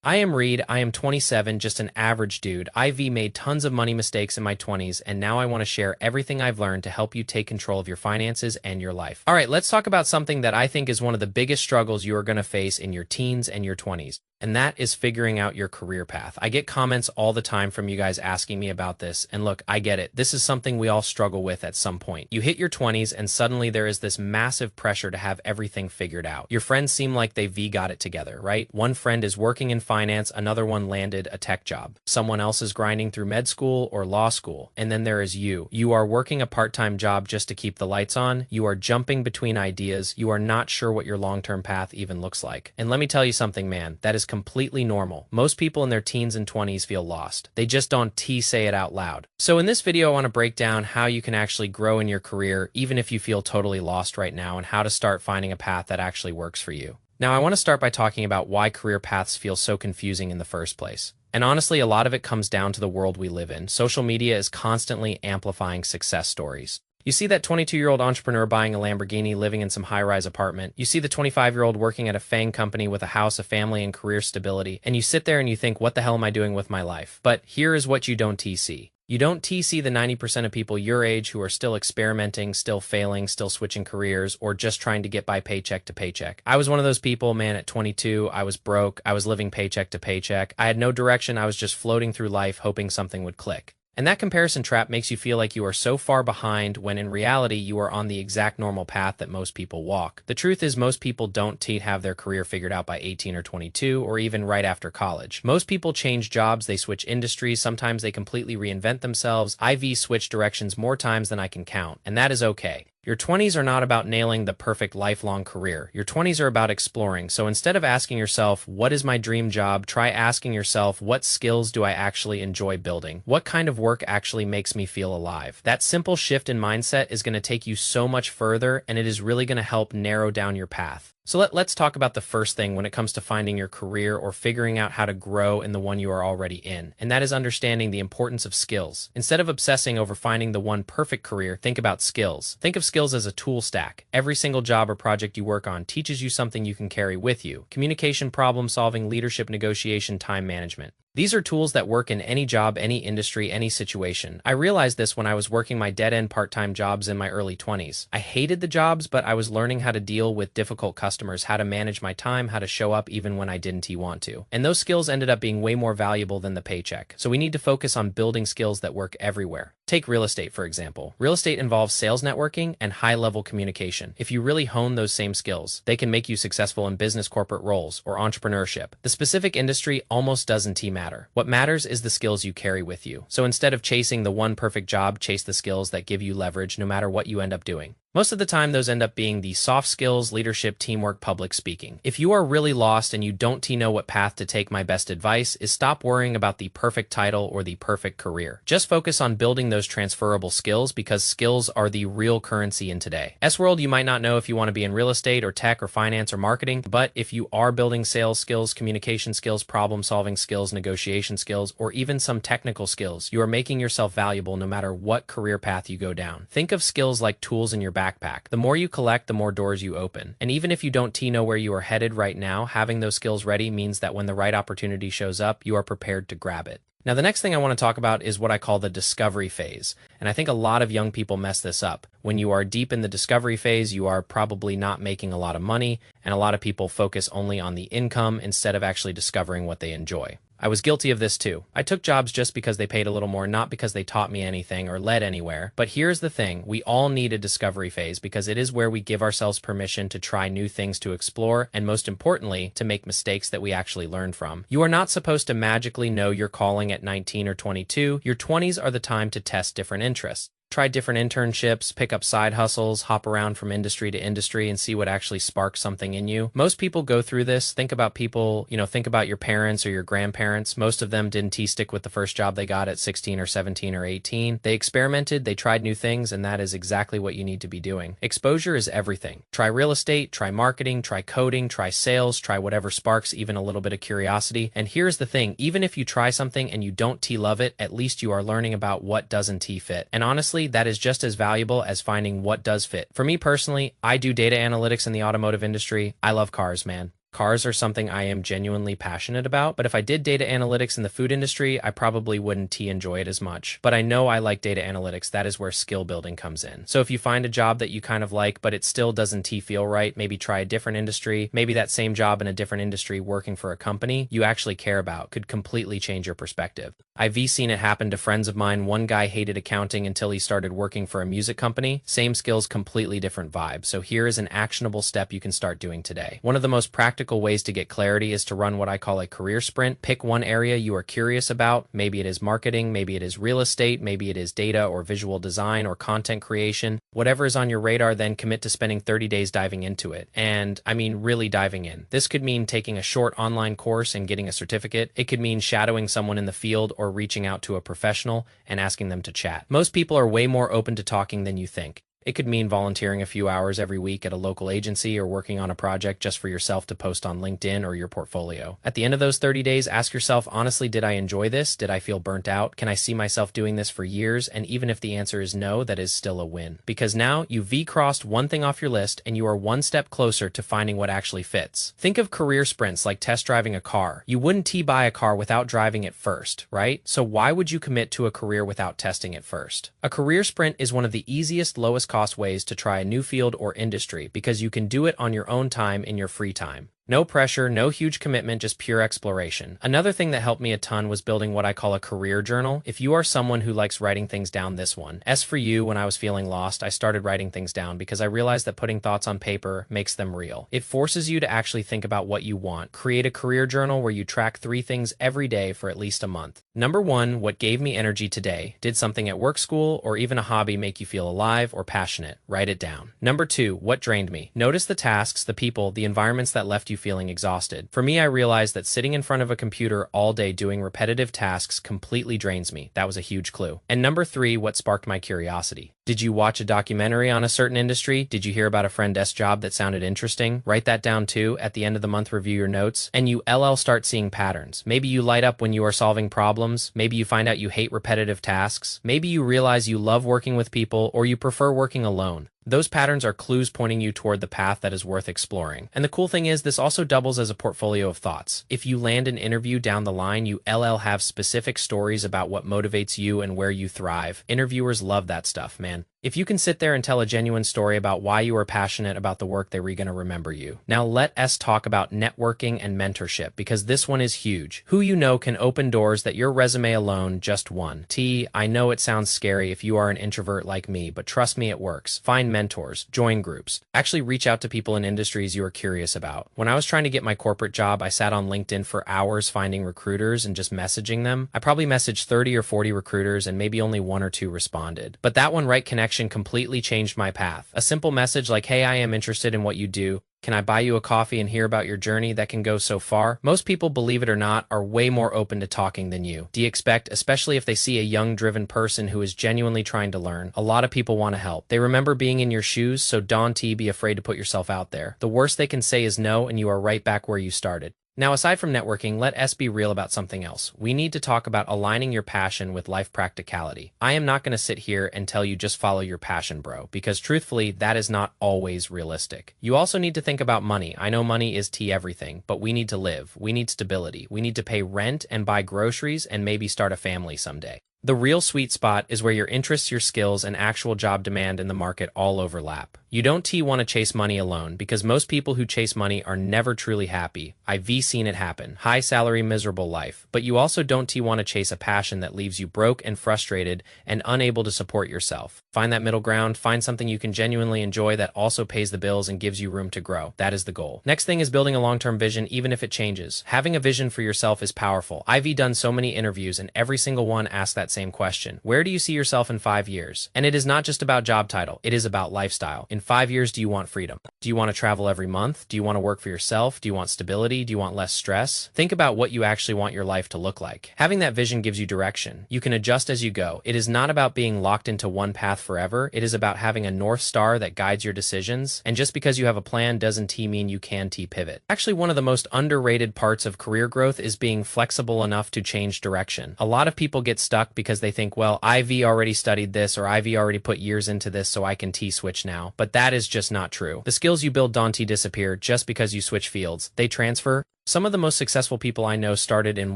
I am Reed. I am 27, just an average dude. IV made tons of money mistakes in my 20s, and now I want to share everything I've learned to help you take control of your finances and your life. All right, let's talk about something that I think is one of the biggest struggles you are going to face in your teens and your 20s. And that is figuring out your career path. I get comments all the time from you guys asking me about this. And look, I get it. This is something we all struggle with at some point. You hit your 20s and suddenly there is this massive pressure to have everything figured out. Your friends seem like they've got it together, right? One friend is working in finance, another one landed a tech job. Someone else is grinding through med school or law school. And then there is you. You are working a part-time job just to keep the lights on. You are jumping between ideas. You are not sure what your long-term path even looks like. And let me tell you something, man, that is completely normal. Most people in their teens and 20s feel lost. They just don't say it out loud. So in this video, I want to break down how you can actually grow in your career, even if you feel totally lost right now, and how to start finding a path that actually works for you. Now, I want to start by talking about why career paths feel so confusing in the first place. And honestly, a lot of it comes down to the world we live in. Social media is constantly amplifying success stories. You see that 22-year-old entrepreneur buying a Lamborghini, living in some high-rise apartment. You see the 25-year-old working at a FAANG company with a house, a family, and career stability. And you sit there and you think, what the hell am I doing with my life? But here is what you don't see. You don't see the 90% of people your age who are still experimenting, still failing, still switching careers, or just trying to get by paycheck to paycheck. I was one of those people, man, at 22. I was broke. I was living paycheck to paycheck. I had no direction. I was just floating through life, hoping something would click. And that comparison trap makes you feel like you are so far behind when in reality you are on the exact normal path that most people walk. The truth is most people don't have their career figured out by 18 or 22 or even right after college. Most people change jobs, they switch industries, sometimes they completely reinvent themselves. IV switch directions more times than I can count, and that is okay. Your 20s are not about nailing the perfect lifelong career. Your 20s are about exploring. So instead of asking yourself, what is my dream job? Try asking yourself, what skills do I actually enjoy building? What kind of work actually makes me feel alive? That simple shift in mindset is going to take you so much further, and it is really going to help narrow down your path. So let's talk about the first thing when it comes to finding your career or figuring out how to grow in the one you are already in, and that is understanding the importance of skills. Instead of obsessing over finding the one perfect career, think about skills. Think of skills as a tool stack. Every single job or project you work on teaches you something you can carry with you. Communication, problem solving, leadership, negotiation, time management. These are tools that work in any job, any industry, any situation. I realized this when I was working my dead-end part-time jobs in my early 20s. I hated the jobs, but I was learning how to deal with difficult customers, how to manage my time, how to show up even when I didn't want to. And those skills ended up being way more valuable than the paycheck. So we need to focus on building skills that work everywhere. Take real estate, for example. Real estate involves sales networking and high-level communication. If you really hone those same skills, they can make you successful in business, corporate roles, or entrepreneurship. The specific industry almost doesn't matter. What matters is the skills you carry with you. So instead of chasing the one perfect job, chase the skills that give you leverage no matter what you end up doing. Most of the time, those end up being the soft skills, leadership, teamwork, public speaking. If you are really lost and you don't know what path to take, my best advice is stop worrying about the perfect title or the perfect career. Just focus on building those transferable skills because skills are the real currency in today. S-World, you might not know if you want to be in real estate or tech or finance or marketing, but if you are building sales skills, communication skills, problem solving skills, negotiation skills, or even some technical skills, you are making yourself valuable no matter what career path you go down. Think of skills like tools in your backpack. The more you collect, the more doors you open. And even if you don't know where you are headed right now, having those skills ready means that when the right opportunity shows up, you are prepared to grab it. Now, the next thing I want to talk about is what I call the discovery phase. And I think a lot of young people mess this up. When you are deep in the discovery phase, you are probably not making a lot of money, and a lot of people focus only on the income instead of actually discovering what they enjoy. I was guilty of this too. I took jobs just because they paid a little more, not because they taught me anything or led anywhere. But here's the thing, we all need a discovery phase because it is where we give ourselves permission to try new things to explore, and most importantly, to make mistakes that we actually learn from. You are not supposed to magically know your calling at 19 or 22. Your 20s are the time to test different interests. Try different internships, pick up side hustles, hop around from industry to industry and see what actually sparks something in you. Most people go through this. Think about people, think about your parents or your grandparents. Most of them didn't stick with the first job they got at 16 or 17 or 18. They experimented, they tried new things, and that is exactly what you need to be doing. Exposure is everything. Try real estate, try marketing, try coding, try sales, try whatever sparks even a little bit of curiosity. And here's the thing, even if you try something and you don't love it, at least you are learning about what doesn't fit. And honestly, that is just as valuable as finding what does fit. For me personally, I do data analytics in the automotive industry. I love cars, man. Cars are something I am genuinely passionate about, but if I did data analytics in the food industry, I probably wouldn't enjoy it as much. But I know I like data analytics. That is where skill building comes in. So if you find a job that you kind of like, but it still doesn't feel right, maybe try a different industry, maybe that same job in a different industry working for a company you actually care about could completely change your perspective. I've seen it happen to friends of mine. One guy hated accounting until he started working for a music company. Same skills, completely different vibe. So here is an actionable step you can start doing today. One of the most practical ways to get clarity is to run what I call a career sprint. Pick one area you are curious about. Maybe it is marketing, maybe it is real estate, maybe it is data or visual design or content creation. Whatever is on your radar, then commit to spending 30 days diving into it. And I mean really diving in. This could mean taking a short online course and getting a certificate. It could mean shadowing someone in the field or reaching out to a professional and asking them to chat. Most people are way more open to talking than you think. It could mean volunteering a few hours every week at a local agency or working on a project just for yourself to post on LinkedIn or your portfolio. At the end of those 30 days, ask yourself, honestly, did I enjoy this? Did I feel burnt out? Can I see myself doing this for years? And even if the answer is no, that is still a win. Because now you V-crossed one thing off your list and you are one step closer to finding what actually fits. Think of career sprints like test driving a car. You wouldn't buy a car without driving it first, right? So why would you commit to a career without testing it first? A career sprint is one of the easiest, lowest cost ways to try a new field or industry because you can do it on your own time in your free time. No pressure, no huge commitment, just pure exploration. Another thing that helped me a ton was building what I call a career journal. If you are someone who likes writing things down, this one. S for you, when I was feeling lost, I started writing things down because I realized that putting thoughts on paper makes them real. It forces you to actually think about what you want. Create a career journal where you track 3 things every day for at least a month. Number 1, what gave me energy today? Did something at work, school, or even a hobby make you feel alive or passionate? Write it down. Number 2, what drained me? Notice the tasks, the people, the environments that left you feeling exhausted. For me, I realized that sitting in front of a computer all day doing repetitive tasks completely drains me. That was a huge clue. And number 3, what sparked my curiosity? Did you watch a documentary on a certain industry? Did you hear about a friend's job that sounded interesting? Write that down too. At the end of the month, review your notes, and you start seeing patterns. Maybe you light up when you are solving problems. Maybe you find out you hate repetitive tasks. Maybe you realize you love working with people or you prefer working alone. Those patterns are clues pointing you toward the path that is worth exploring. And the cool thing is, this also doubles as a portfolio of thoughts. If you land an interview down the line, you have specific stories about what motivates you and where you thrive. Interviewers love that stuff, man. If you can sit there and tell a genuine story about why you are passionate about the work, they're going to remember you. Now let us talk about networking and mentorship, because this one is huge. Who you know can open doors that your resume alone just won. I know it sounds scary if you are an introvert like me, but trust me, it works. Find mentors, join groups, actually reach out to people in industries you are curious about. When I was trying to get my corporate job, I sat on LinkedIn for hours finding recruiters and just messaging them. I probably messaged 30 or 40 recruiters and maybe only 1 or 2 responded. But that one right connection completely changed my path. A simple message like, hey, I am interested in what you do. Can I buy you a coffee and hear about your journey? That can go so far. Most people, believe it or not, are way more open to talking than you. Do you expect, especially if they see a young, driven person who is genuinely trying to learn? A lot of people want to help. They remember being in your shoes, so don't be afraid to put yourself out there. The worst they can say is no, and you are right back where you started. Now, aside from networking, let us be real about something else. We need to talk about aligning your passion with life practicality. I am not going to sit here and tell you just follow your passion, bro, because truthfully, that is not always realistic. You also need to think about money. I know money is everything, but we need to live. We need stability. We need to pay rent and buy groceries and maybe start a family someday. The real sweet spot is where your interests, your skills, and actual job demand in the market all overlap. You don't want to chase money alone, because most people who chase money are never truly happy. I've seen it happen. High salary, miserable life. But you also don't want to chase a passion that leaves you broke and frustrated and unable to support yourself. Find that middle ground. Find something you can genuinely enjoy that also pays the bills and gives you room to grow. That is the goal. Next thing is building a long-term vision, even if it changes. Having a vision for yourself is powerful. I've done so many interviews, and every single one asked that same question. Where do you see yourself in 5 years? And it is not just about job title. It is about lifestyle. In 5 years, do you want freedom? Do you want to travel every month? Do you want to work for yourself? Do you want stability? Do you want less stress? Think about what you actually want your life to look like. Having that vision gives you direction. You can adjust as you go. It is not about being locked into one path forever. It is about having a North Star that guides your decisions. And just because you have a plan doesn't mean you can pivot. Actually, one of the most underrated parts of career growth is being flexible enough to change direction. A lot of people get stuck because they think, well, IV already studied this or IV already put years into this, so I can T-switch now. But that is just not true. The skills you build don't disappear just because you switch fields. They transfer. Some of the most successful people I know started in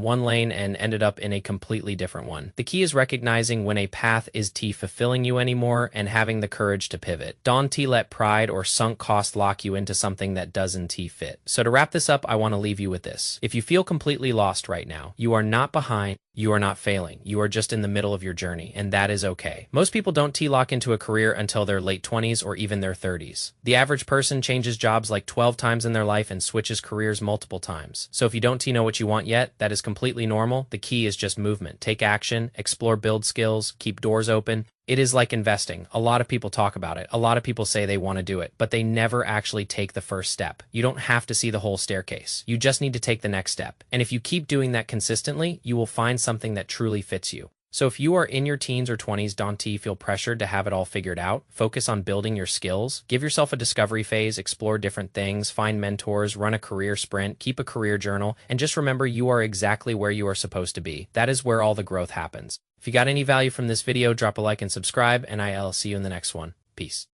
one lane and ended up in a completely different one. The key is recognizing when a path is T fulfilling you anymore and having the courage to pivot. Don't let pride or sunk cost lock you into something that doesn't T fit. So to wrap this up, I want to leave you with this. If you feel completely lost right now, you are not behind. You are not failing. You are just in the middle of your journey, and that is okay. Most people don't T-lock into a career until their late 20s or even their 30s. The average person changes jobs like 12 times in their life and switches careers multiple times. So if you don't know what you want yet, that is completely normal. The key is just movement. Take action, explore, build skills, keep doors open. It is like investing. A lot of people talk about it. A lot of people say they want to do it, but they never actually take the first step. You don't have to see the whole staircase. You just need to take the next step. And if you keep doing that consistently, you will find something that truly fits you. So if you are in your teens or 20s, don't feel pressured to have it all figured out. Focus on building your skills. Give yourself a discovery phase, explore different things, find mentors, run a career sprint, keep a career journal, and just remember you are exactly where you are supposed to be. That is where all the growth happens. If you got any value from this video, drop a like and subscribe, and I'll see you in the next one. Peace.